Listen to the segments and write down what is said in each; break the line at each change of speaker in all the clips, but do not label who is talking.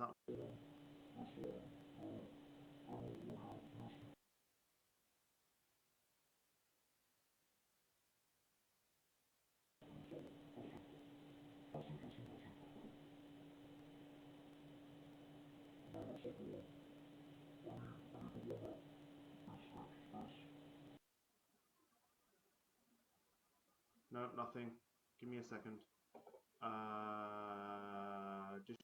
up. No, nothing. Give me a second. Just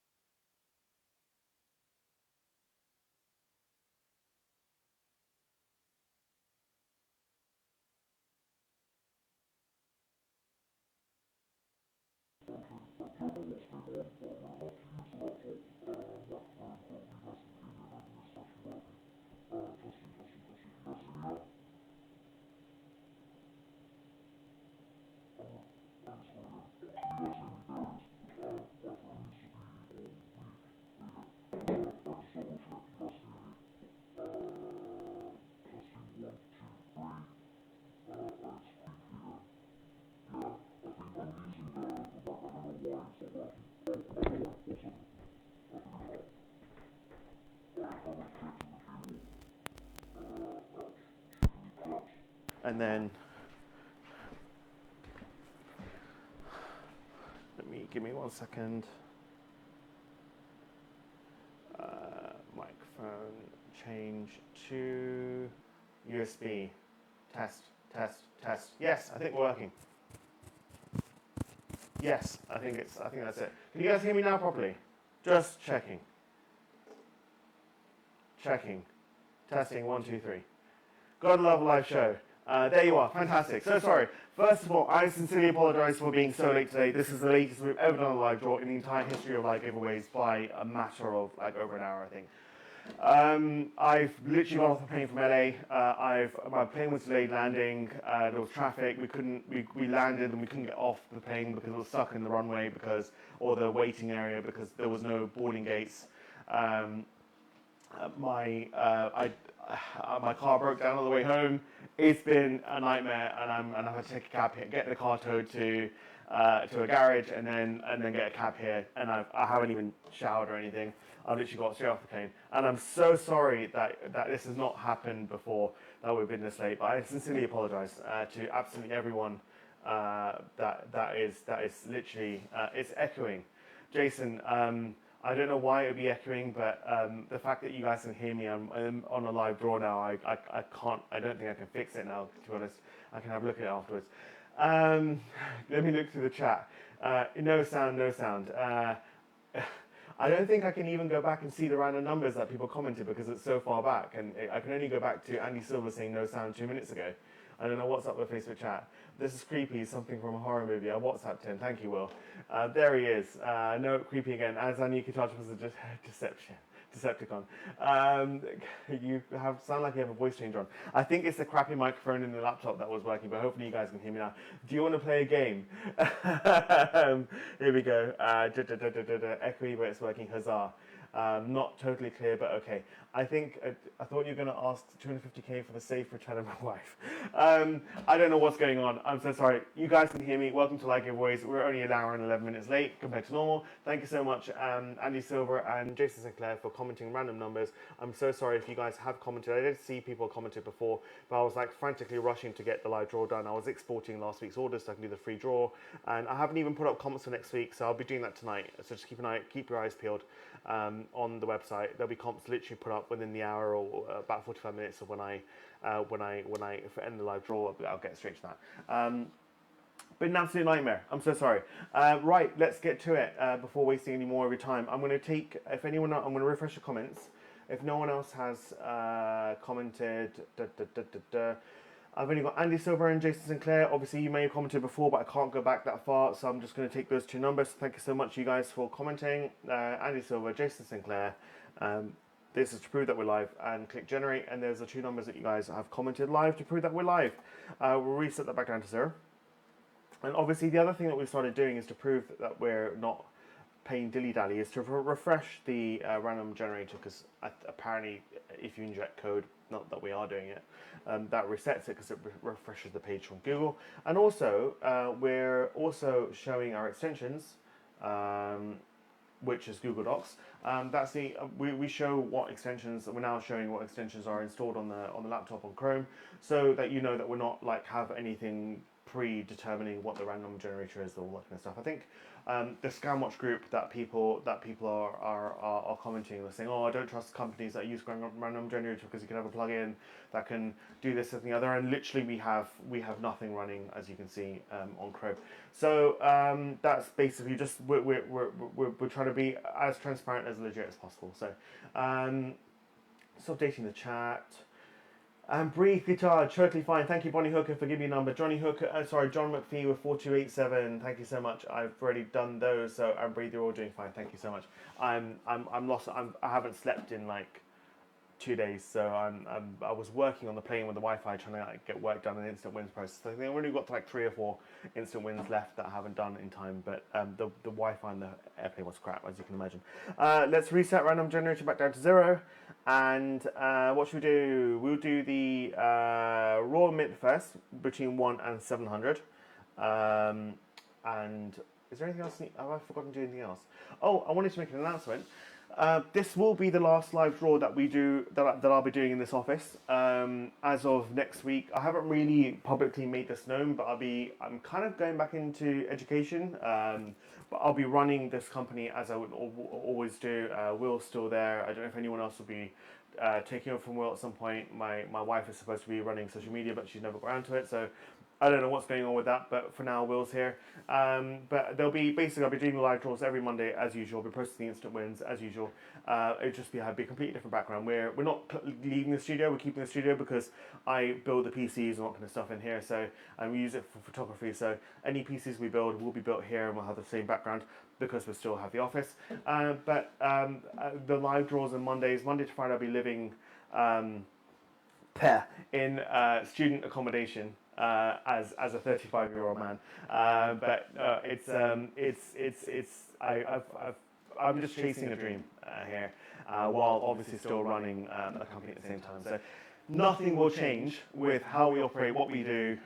and then give me 1 second. Microphone change to USB. Test, test, test. Yes, I think we're working. Yes, I think that's it. Can you guys hear me now properly? Just checking. Checking. Testing 1, 2, 3. God love a live show. There you are, fantastic. So sorry. First of all, I sincerely apologise for being so late today. This is the latest we've ever done a live draw in the entire history of live giveaways by a matter of like over an hour, I think. I've literally got off the plane from LA. My plane was delayed landing. There was traffic. We landed and we couldn't get off the plane because it was stuck in the runway or the waiting area because there was no boarding gates. My car broke down on the way home. It's been a nightmare, and I've had to take a cab here, get the car towed to a garage, and then get a cab here. And I haven't even showered or anything. I've literally got straight off the plane, and I'm so sorry that this has not happened before, that we've been this late. But I sincerely apologise to absolutely everyone. That is literally it's echoing. Jason, I don't know why it would be echoing, but the fact that you guys can hear me, I'm on a live draw now. I can't. I don't think I can fix it now. To be honest, I can have a look at it afterwards. Let me look through the chat. No sound, no sound. I don't think I can even go back and see the random numbers that people commented because it's so far back, and I can only go back to Andy Silver saying no sound 2 minutes ago. I don't know what's up with Facebook chat. This is creepy, something from a horror movie. I WhatsApped him. Thank you, Will. There he is. No, creepy again. As I knew Kitachi was a Decepticon. You sound like you have a voice change on. I think it's the crappy microphone in the laptop that was working, but hopefully you guys can hear me now. Do you want to play a game? Here we go. Echoey, but it's working. Huzzah. Not totally clear, but okay. I thought you were going to ask 250k for the safe return of my wife. I don't know what's going on. I'm so sorry. You guys can hear me. Welcome to Live Giveaways. We're only an hour and 11 minutes late compared to normal. Thank you so much, Andy Silver and Jason Sinclair, for commenting random numbers. I'm so sorry if you guys have commented. I did see people commented before, but I was like frantically rushing to get the live draw done. I was exporting last week's orders so I can do the free draw, and I haven't even put up comments for next week, so I'll be doing that tonight. So just keep your eyes peeled on the website. There'll be comps literally put up within the hour or about 45 minutes of when I end the live draw. I'll get straight to that. Been an absolute nightmare. I'm so sorry. Right, let's get to it before wasting any more of your time. I'm going to refresh the comments. If no one else has commented, I've only got Andy Silver and Jason Sinclair. Obviously, you may have commented before, but I can't go back that far, so I'm just going to take those two numbers. Thank you so much, you guys, for commenting. Andy Silver, Jason Sinclair. This is to prove that we're live, and click generate, and there's the two numbers that you guys have commented live to prove that we're live. We'll reset that back down to 0. And obviously, the other thing that we started doing is to prove that we're not paying dilly-dally, is to refresh the random generator, because apparently if you inject code, not that we are doing it, that resets it because it refreshes the page from Google. And also, we're also showing our extensions which is Google Docs. That's the we show what extensions we're now showing what extensions are installed on the laptop on Chrome, so that you know that we're not like have anything predetermining what the random generator is, all that kind of stuff. I think the ScamWatch group that people are commenting, they're saying, oh, I don't trust companies that use random generator because you can have a plugin that can do this and the other, and literally we have nothing running, as you can see, on Chrome. So that's basically just we're trying to be as transparent as legit as possible. So updating the chat. Breathe guitar, totally fine. Thank you, Bonnie Hooker, for giving me a number. John McPhee with 4287. Thank you so much. I've already done those, so Breathe, you're all doing fine. Thank you so much. I'm lost. I haven't slept in like 2 days, so I was working on the plane with the Wi-Fi, trying to like, get work done in Instant Wins process. I think I've only got like 3 or 4 Instant Wins left that I haven't done in time, but the Wi-Fi and the airplane was crap, as you can imagine. Let's reset random generator back down to 0. And what should we do? We'll do the raw mint first, between 1 and 700. And is there anything else? Have I forgotten to do anything else? Oh, I wanted to make an announcement. This will be the last live draw that we do, that I'll be doing in this office as of next week. I haven't really publicly made this known, but I'm kind of going back into education. But I'll be running this company as I would always do. Will's still there. I don't know if anyone else will be taking over from Will at some point. My wife is supposed to be running social media, but she's never got around to it. So I don't know what's going on with that, but for now, Will's here. But I'll be doing live draws every Monday as usual. I'll be posting the instant wins as usual. It'll just be a completely different background. We're not leaving the studio. We're keeping the studio because I build the PCs and all that kind of stuff in here. So and we use it for photography. So any PCs we build will be built here, and we'll have the same background because we still have the office. But the live draws on Monday to Friday, I'll be living in student accommodation. As a 35-year-old man, but I'm just chasing a dream here, while obviously still running a company at the same time. So nothing will change with how we operate, what we do,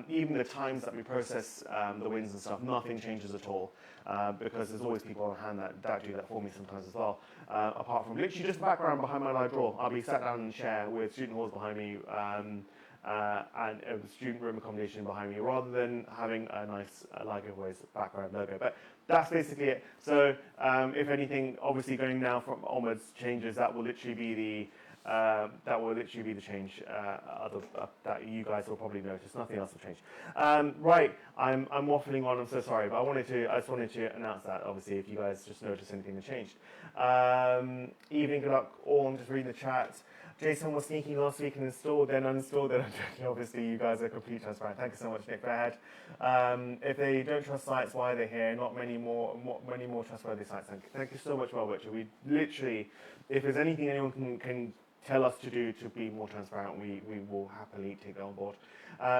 even the times that we process the wins and stuff. Nothing changes at all, because there's always people on hand that do that for me sometimes as well. Apart from literally just the background behind my live draw, I'll be sat down in a chair with student halls behind me. And a student room accommodation behind me, rather than having a nice Giveways background logo. But that's basically it. So if anything, obviously going now from onwards changes, that will literally be the change that you guys will probably notice. Nothing else will change. Right, I'm waffling on. I'm so sorry, but I just wanted to announce that. Obviously, if you guys just notice anything that changed. Evening, good luck. All I'm just reading the chat. Jason was sneaking last week and installed, then uninstalled, then obviously you guys are completely transparent. Thank you so much, Nick Fairhead. If they don't trust sites, why are they here? Not many more trustworthy sites. Thank you so much, Well Butcher. We literally, if there's anything anyone can tell us to do to be more transparent, we will happily take that on board.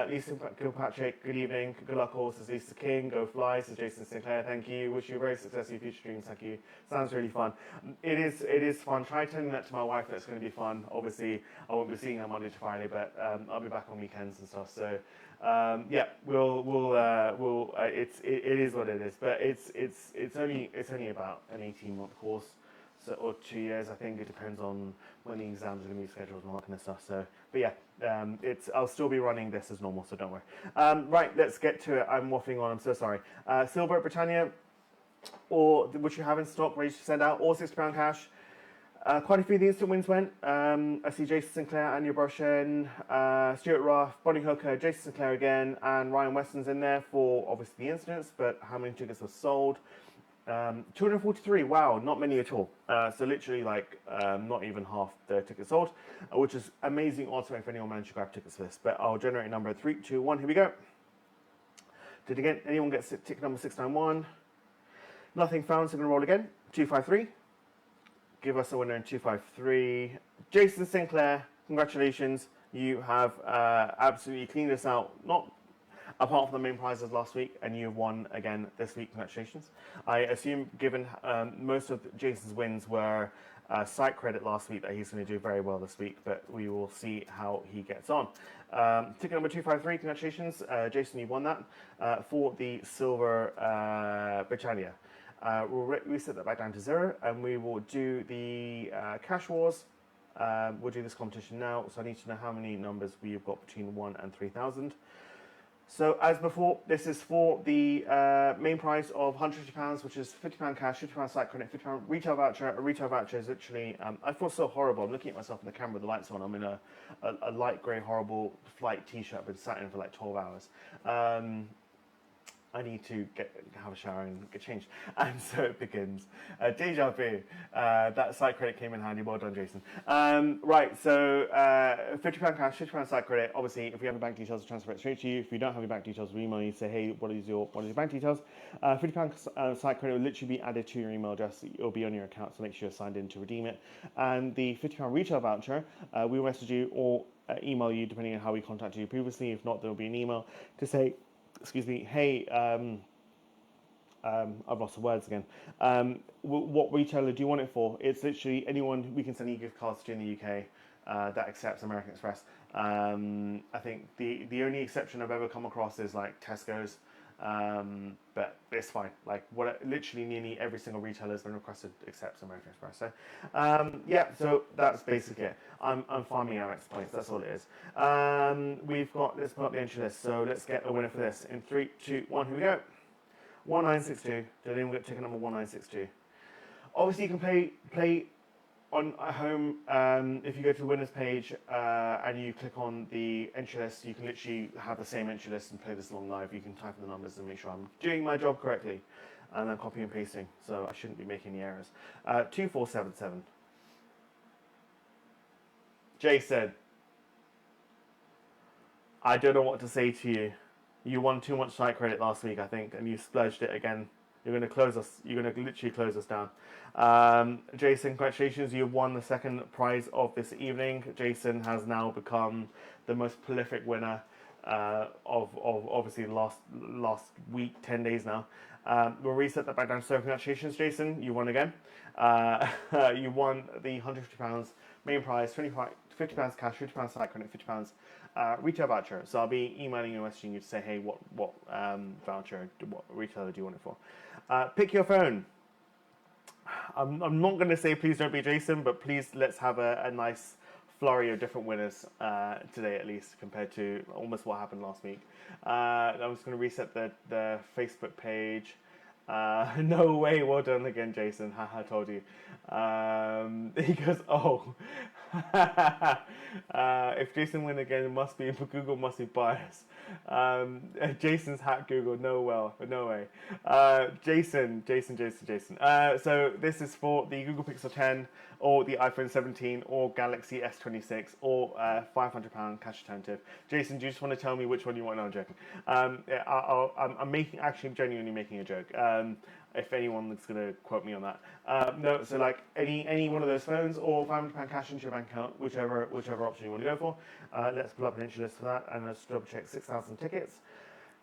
Lisa Gilpatrick, good evening. Good luck all, says Lisa King. Go Fly, says Jason Sinclair. Thank you. Wish you a very successful future dreams. Thank you. Sounds really fun. It is fun. Try telling that to my wife that it's going to be fun. Obviously, I won't be seeing her Monday to Friday, but I'll be back on weekends and stuff. So yeah, it is what it is. But it's only about an 18-month course. So, or 2 years, I think. It depends on when the exams are going to be scheduled and all that kind of stuff. So, but yeah, I'll still be running this as normal, so don't worry. Right, let's get to it. I'm waffling on. I'm so sorry. Silver at Britannia, or which you have in stock, ready to send out, or £60 cash. Quite a few of the instant wins went. I see Jason Sinclair, Anya Broshen, Stuart Roth, Bonnie Hooker, Jason Sinclair again, and Ryan Weston's in there for obviously the incidents. But how many tickets were sold? 243, wow, not many at all. So literally like not even half the tickets sold, which is amazing also if anyone managed to grab tickets for this. But I'll generate number 3, 2, 1, here we go. Did again anyone get ticket number 691? Nothing found, so I'm going to roll again. 253. Give us a winner in 253. Jason Sinclair, congratulations. You have absolutely cleaned us out. Not apart from the main prizes last week, and you've won again this week. Congratulations. I assume, given most of Jason's wins were site credit last week, that he's going to do very well this week, but we will see how he gets on. Ticket number 253, congratulations. Jason, you won that for the Silver Britannia. We'll reset that back down to 0, and we will do the cash wars. We'll do this competition now, so I need to know how many numbers we've got between 1 and 3,000. So as before, this is for the main prize of £150, which is £50 cash, £50 site credit, £50 retail voucher. A retail voucher is literally, I feel so horrible. I'm looking at myself in the camera with the lights on. I'm in a light grey, horrible flight t-shirt. I've been sat in for like 12 hours. I need to have a shower and get changed. And so it begins. Deja vu. That site credit came in handy. Well done, Jason. Right, so £50 cash, £50 site credit. Obviously, if you have your bank details, transfer it straight to you. If you don't have your bank details, we email you, say, hey, what is your bank details? £50 site credit will literally be added to your email address. It will be on your account, so make sure you're signed in to redeem it. And the £50 retail voucher, we will message you or email you, depending on how we contacted you previously. If not, there will be an email to say, excuse me, hey, I've lost the words again. What retailer do you want it for? It's literally anyone. We can send you gift cards to in the UK that accepts American Express. I think the only exception I've ever come across is like Tesco's, but it's fine. Like literally nearly every single retailer has been requested accepts American Express. So yeah, so that's basically it. I'm farming Amex points. That's all it is. We've got, let's put up the entry list. So let's get a winner for this in 3, 2, 1. Here we go. 1962. Did anyone get ticket number 1962? Obviously, you can play on at home. If you go to the winners page and you click on the entry list, you can literally have the same entry list and play this along live. You can type in the numbers and make sure I'm doing my job correctly, and then copy and pasting. So I shouldn't be making any errors. 2477. Jason, I don't know what to say to you. You won too much site credit last week, I think, and you splurged it again. You're going to close us. You're going to literally close us down. Jason, congratulations. You've won the second prize of this evening. Jason has now become the most prolific winner of obviously the last week, 10 days now. We'll reset that back down. So congratulations, Jason. You won again. You won the £150 main prize, £50 cash, £50 site credit, £50 retail voucher. So I'll be emailing you and messaging you to say, hey, what voucher, what retailer do you want it for? Pick your phone. I'm not going to say please don't be Jason, but please let's have a nice flurry of different winners today, at least, compared to almost what happened last week. I'm just going to reset the Facebook page. No way, well done again, Jason. Haha, I told you. He goes, oh. If Jason win again, it must be, Google must be biased. Jason's hacked Google, no way. Jason. So this is for the Google Pixel 10 or the iPhone 17 or Galaxy S26 or £500 cash alternative. Jason, do you just want to tell me which one you want? No, I'm joking. I'm actually genuinely making a joke. If anyone's going to quote me on that. No, so like any one of those phones or £500 cash into your bank account, whichever option you want to go for. Let's pull up an entry list for that, and let's double check 6,000 tickets.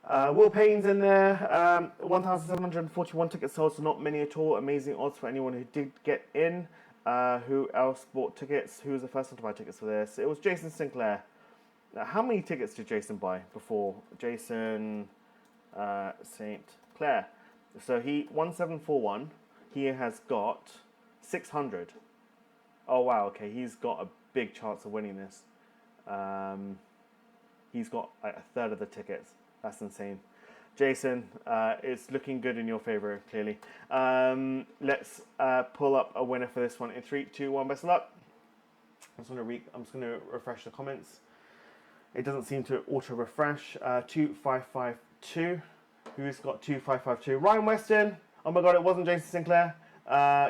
Will Payne's in there. 1,741 tickets sold, so not many at all. Amazing odds for anyone who did get in. Who else bought tickets? Who was the first one to buy tickets for this? It was Jason Sinclair. Now, how many tickets did Jason buy before? Jason St. Clair. So 1741. He has got 600. Oh wow, okay, he's got a big chance of winning this. He's got like a third of the tickets. That's insane. Jason, it's looking good in your favor, clearly. Let's pull up a winner for this one in 3, 2, 1. Best of luck. I'm just going to refresh the comments. It doesn't seem to auto refresh. 2552. Who's got 2552? Ryan Weston. Oh my God, it wasn't Jason Sinclair.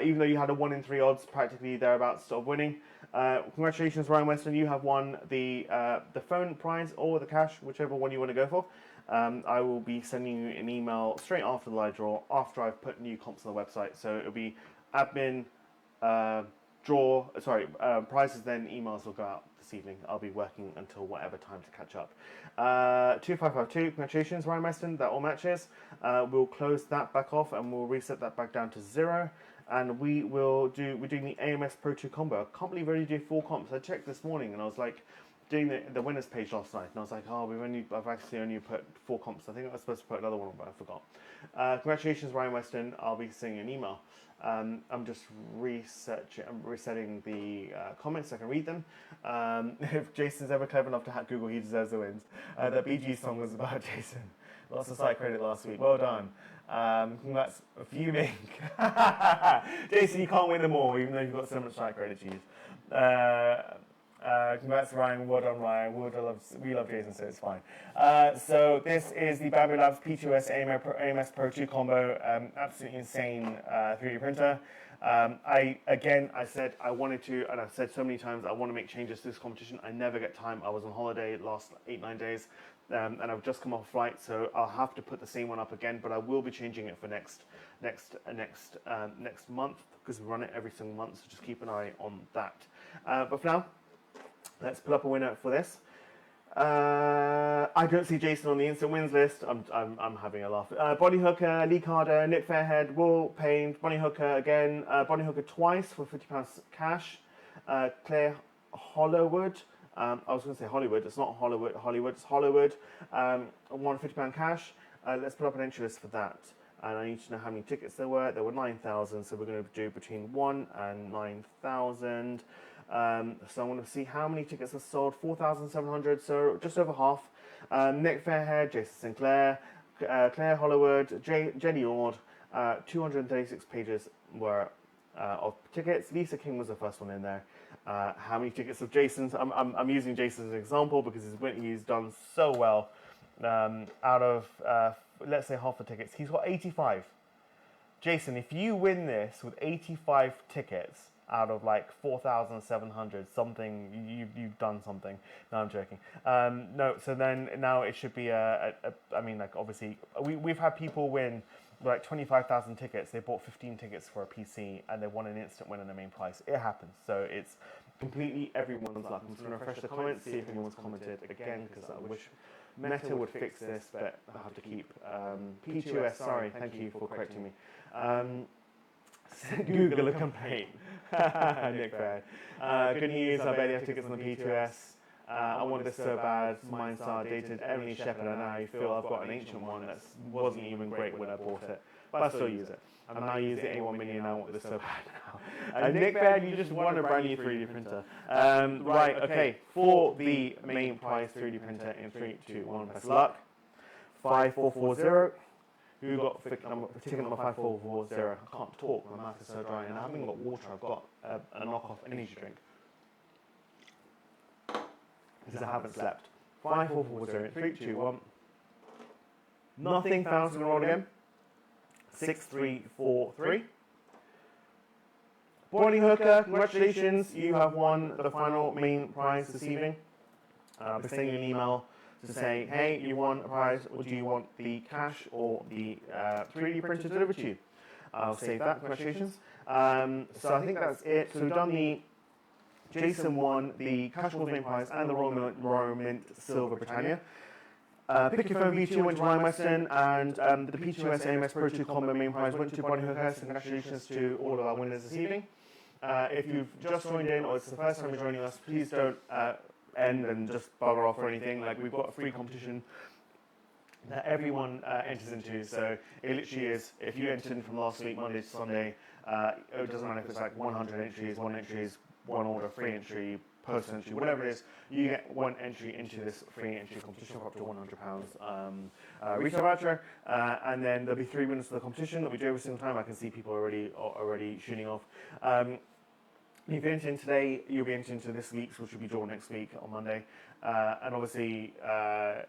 Even though you had a 1 in 3 odds, practically thereabouts of winning. Congratulations, Ryan Weston. You have won the phone prize or the cash, whichever one you want to go for. I will be sending you an email straight after the live draw, after I've put new comps on the website. So it'll be admin, prizes, then emails will go out this evening. I'll be working until whatever time to catch up. 2552, congratulations, Ryan Weston. That all matches. We'll close that back off and we'll reset that back down to 0. And we're doing the AMS Pro 2 combo. I can't believe we only do 4 comps. I checked this morning and I was like, doing the winners page last night, and I was like, oh, I've actually only put 4 comps. I think I was supposed to put another one, but I forgot. Congratulations, Ryan Weston. I'll be sending you an email. I'm just resetting the comments so I can read them. If Jason's ever clever enough to hack Google, he deserves the wins. That BG song was about Jason. Lots of site credit last week. Well done. Congrats, fuming. Jason, you can't win them all, even though you've got so much site credit to use. Congrats, Ryan. Well done, Ryan. We love Jason, so it's fine. So this is the Bamboo Labs P2S AMS Pro 2 combo. Absolutely insane 3D printer. I said I wanted to, and I've said so many times, I want to make changes to this competition. I never get time. I was on holiday last 8-9 days, and I've just come off flight, so I'll have to put the same one up again. But I will be changing it for next month, because we run it every single month. So just keep an eye on that. But for now, let's pull up a winner for this. I don't see Jason on the instant wins list. I'm having a laugh. Bonnie Hooker, Lee Carter, Nick Fairhead, Will Payne, Bonnie Hooker again. Bonnie Hooker twice for £50 cash. Claire Hollowood. I was going to say Hollywood. It's not Hollywood. It's Hollywood. Won £50 cash. Let's put up an entry list for that. And I need to know how many tickets there were. There were 9,000, so we're going to do between 1 and 9,000. So I want to see how many tickets were sold. 4,700, so just over half. Nick Fairhead, Jason Sinclair, Claire Hollywood, Jenny Ord. 236 pages were of tickets. Lisa King was the first one in there. How many tickets of Jason's? I'm using Jason as an example because he's done so well. Out of let's say half the tickets, he's got 85. Jason, if you win this with 85 tickets out of like 4,700 something, you've done something. No, I'm joking. No, so then now it should be I mean, like, obviously we've had people win like 25,000 tickets. They bought 15 tickets for a PC and they won an instant win in the main prize. It happens. So it's completely everyone's luck. I'm just going to refresh the comments, see if anyone's commented again, because I wish Meta would fix this, but I have to keep P2S. Sorry, thank you for correcting me. Send Google a complaint. Nick Fair. Good news, I barely have tickets on the P2S. I want this so bad. Mine's are dated Emily Shepherd, and I feel I've got an ancient one that wasn't even great when I bought it, but I still use it. I'm now using the A1 Mini, and I want this so bad now. Nick Fair, you just won a brand new 3D printer. Right, okay, for the main prize 3D printer in 3, 2, 1, best of luck. 5440. Who got ticket number 5440? I can't talk, my mouth is so dry, and I haven't got water. I've got a knockoff energy drink because I haven't slept. 5440, 3, 2, 1. Nothing found, so we're roll again. 6343. Bonnie Hooker, congratulations, you have won the final main prize this evening. I'll be sending you an email to say, hey, you won a prize, or do you want the cash or the 3D printer delivered to you? I'll save that, congratulations. So I think that's it. So we've done the Jason won the Cash Awards main prize and the Royal Mint Silver Britannia. Pick your phone V2 went to Ryan Weston, and the P2S AMS Pro 2 Combo main prize went to Bonnie Hooker. So congratulations to all of our winners this evening. If you've just joined in or it's the first time you're joining us, please don't end and just bugger off or anything. Like, we've got a free competition that everyone enters into, so it literally is, if you entered in from last week, Monday to Sunday, it doesn't matter if it's like 100 entries, 1 entry is 1 order, free entry, post entry, whatever it is, you get 1 entry into this free entry competition for up to £100 retail voucher, and then there'll be 3 winners for the competition that we do every single time. I can see people already shooting off. If you enter in today, you'll be entering into this week's, which will be drawn next week on Monday. And obviously,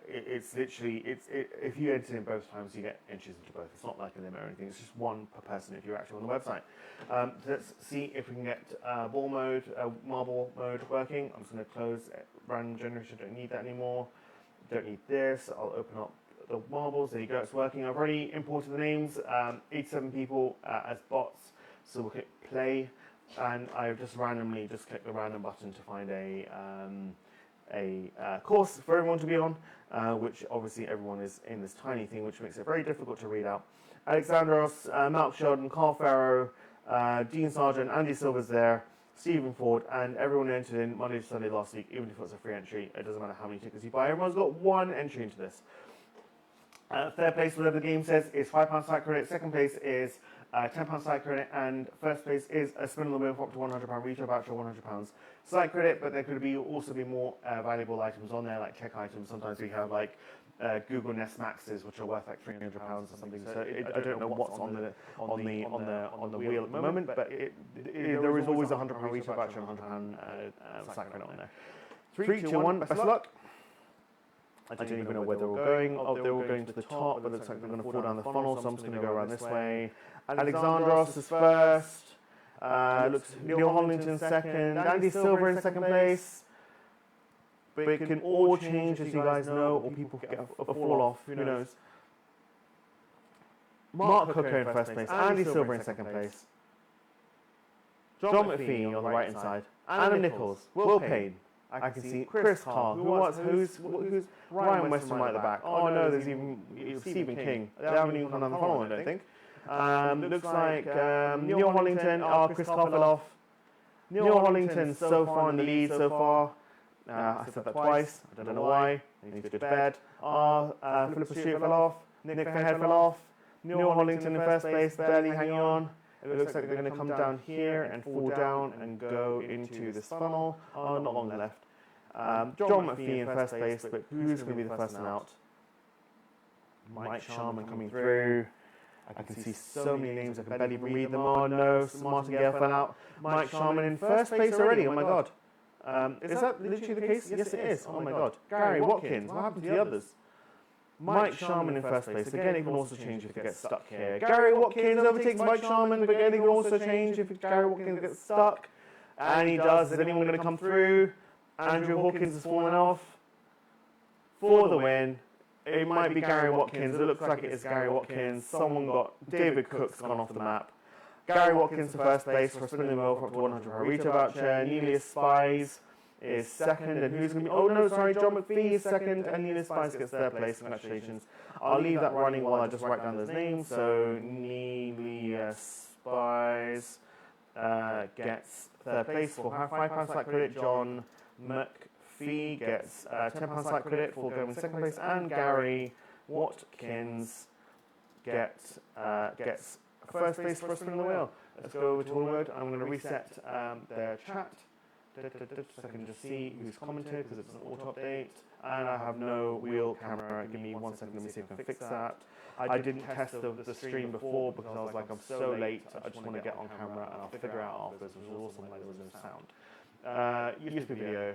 it's literally, if you enter in both times, you get entries into both. It's not like a limit or anything. It's just 1 per person if you're actually on the website. So let's see if we can get marble mode working. I'm just going to close random generation. Don't need that anymore. Don't need this. I'll open up the marbles. There you go. It's working. I've already imported the names. 87 people as bots. So we'll click play. And I've just randomly clicked the random button to find a course for everyone to be on, which obviously everyone is in this tiny thing, which makes it very difficult to read out. Alexandros, Malk Sheldon, Carl Farrow, Dean Sargent, Andy Silver's there, Stephen Ford, and everyone entered in Monday to Sunday last week, even if it was a free entry. It doesn't matter how many tickets you buy. Everyone's got one entry into this. Third place, whatever the game says, is £5 site credit. Second place is £10 site credit, and first place is a spin on the wheel for up to £100 retail voucher, £100 site credit. But there could also be more valuable items on there, like tech items. Sometimes we have like Google Nest Maxes, which are worth like £300 or something. So I don't know what's on the wheel at the moment, but there is always a £100 retail voucher and £100 site credit on there. 3, 2, 1. Best of luck. I don't even know where they're all going. Oh, they're all going to the top, but it looks like they're going to fall down the funnel, so I'm just going to go around this way. Alexandros is first. Looks Neil Hollington second. Andy Silver in second place. But it can all change, as you guys know, or people get a fall off. Who knows? Mark Coco in first place. Andy Silver in second place. John McPhee on the right-hand side. Anna Nichols. Will Payne. I can see Chris Carr. Who's Ryan Weston right at the back? Oh no, there's even Stephen King. They haven't even come down the funnel, I don't think. Looks like Neil Hollington. Oh, Chris Carr fell off. Neil Hollington so far in the lead so far. I said that twice. I don't know why. He needs to go to bed. Philippa Stewart fell off. Nick Fairhead fell off. Neil Hollington in first place, barely hanging on. It looks like they're going to come down here and fall down and go into this funnel. Oh, not on the left. John McPhee in first place, but who's going to be the first one out? Mike Sharman coming through. I can see so many names, I can barely even read them. Oh no, Martin Gale fell out. Mike Sharman in first place already, oh my god. Is that literally the case? Yes it is, oh my god. Gary Watkins, what happened to the others? Mike Sharman in first place. Again, it can also change if it gets stuck here. Gary Watkins overtakes Mike Sharman, but again, it can also change if Gary Watkins gets stuck. And he does. Is anyone going to come through? Andrew Hawkins has fallen off for the win. It might be Gary Watkins. It looks like it is Gary Watkins. David Cook's gone off the map. Gary Watkins to first place for spinning the wheel for up to £100 retail voucher. Nelius Spies is second, and who's going to be? Oh no, sorry, John McPhee is second, and Nelius Spies gets third place. Congratulations. I'll leave that running while I just write down those names. So Nelius Spies gets third place for £5 site credit. John McPhee gets £10 site credit for going second place, and Gary Watkins gets first place for spinning the wheel. Let's go over to one word. I'm going to reset their chat. So I can just see who's commented because it's an auto update, and I have no wheel camera. Give me 1 second, let me see if I can fix that. I didn't test the stream before because I was like, I'm so late, I just want to get on camera and I'll figure out afterwards, which was awesome, like there was no sound. YouTube video.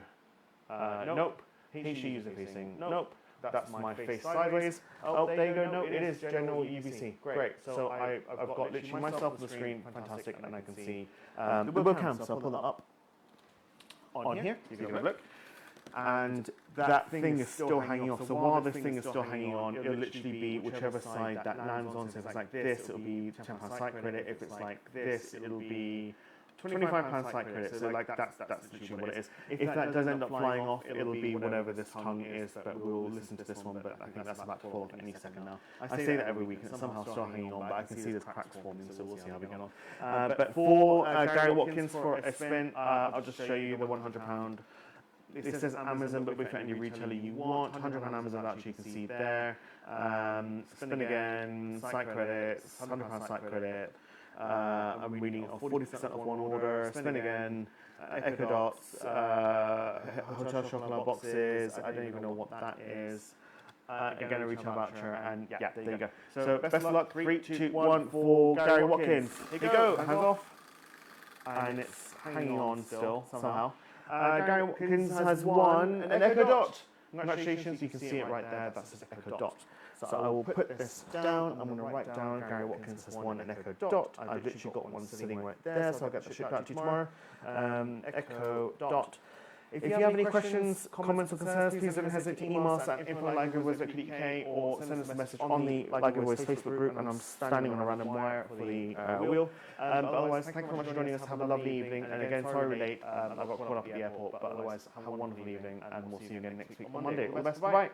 Nope. She user facing. Nope. That's my face sideways. Oh, there you go. No, it is general UVC. Great. So I've got literally myself on the screen. Fantastic, and I can see the webcam. So I'll pull that up on here. Give you a look. And that thing is still hanging off. So while this thing is still hanging on, it'll literally be whichever side that lands on. So if it's like this, it'll be £10 site credit. If it's like this, it'll be £25 site credit. So like that's literally what it is. If that does end up flying off, it'll be whatever this tongue is. But we'll listen to this one. But I think that's about to fall off any second now. I say that every week, and it's somehow still hanging on. But I can see there's cracks forming. So we'll see how we get on. But for Gary Watkins for a spin, I'll just show you the £100. It says Amazon, but with any retailer you want. £100 Amazon voucher you can see there. Spin again, site credits, £100 site credit. I'm reading 40% off one order. Spin again, Echo Dots, Hotel Chocolate boxes. I don't even know what that is. Again, a retail voucher, and yeah, there you go. So best of luck. 3, 2, 1 for Gary Watkins. Here you go. Hands off, and it's hanging on still somehow. Gary Watkins has won an Echo Dot. Congratulations, you can see it right there. That's his Echo Dot. So I will put this down. I'm going to write down Gary Watkins has won an Echo Dot. I've literally got one sitting right there, so I'll get that shipped out to you tomorrow. Echo Dot. If you have any questions, comments or concerns, please don't hesitate to email us at info@giveways.co.uk or send us a message on the Giveways Facebook group, and I'm standing on a random wire for the wheel. But otherwise, thank you very much for joining us. Have a lovely evening. And again, sorry we're late. I got caught up at the airport, but otherwise, have a wonderful evening, and we'll see you again next week on Monday. All the best. Bye.